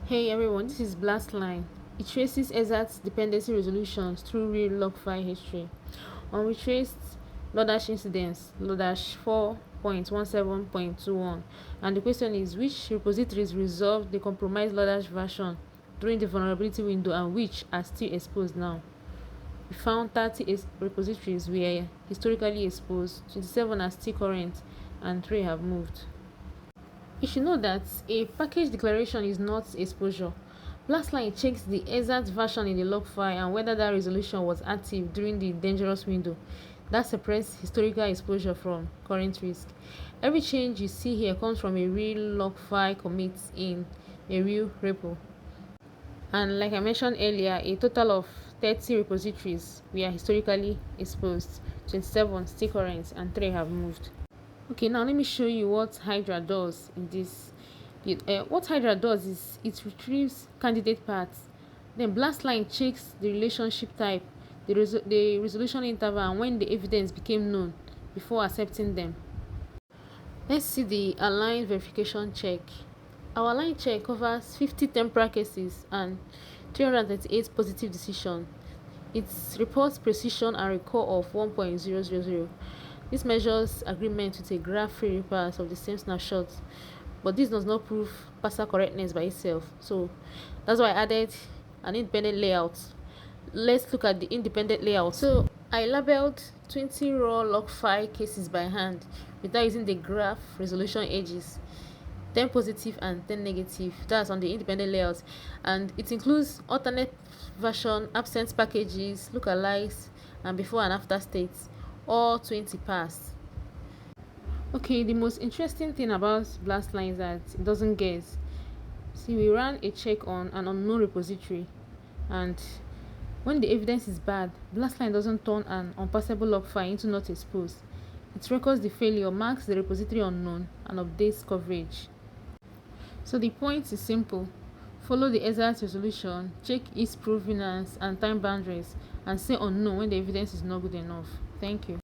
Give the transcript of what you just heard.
Hey everyone, this is Blastline. It traces exact dependency resolutions through real log file history. On retraced Lodash incidents, Lodash 4.17.21, and the question is which repositories resolved the compromised Lodash version during the vulnerability window and which are still exposed now. We found 30 repositories were historically exposed, 27 are still current, and 3 have moved. You should know that a package declaration is not exposure. Blastline checks the exact version in the log file and whether that resolution was active during the dangerous window. That separates historical exposure from current risk. Every change you see here comes from a real log file commit in a real repo. And like I mentioned earlier, a total of 30 repositories were historically exposed, 27 still current, and 3 have moved. Okay, now let me show you what Hydra does in this. What Hydra does is it retrieves candidate paths. Then Blastline checks the relationship type, the resolution interval, and when the evidence became known before accepting them. Let's see the align verification check. Our align check covers 50 temporal cases and 338 positive decisions. It reports precision and recall of 1.000. This measures agreement with a graph-free repass of the same snapshot, but this does not prove parser correctness by itself. So that's why I added an independent layout. Let's look at the independent layout. So I labeled 20 raw log file cases by hand without using the graph resolution edges. 10 positive and 10 negative. That's on the independent layout, and it includes alternate version, absent packages, lookalikes, and before and after states. All 20 passed. Okay, the most interesting thing about Blastline is that it doesn't guess. See, we ran a check on an unknown repository, and when the evidence is bad, Blastline doesn't turn an unpassable log file into not exposed. It records the failure, marks the repository unknown, and updates coverage. So the point is simple. Follow the exact resolution, check its provenance and time boundaries, and say unknown when the evidence is not good enough. Thank you.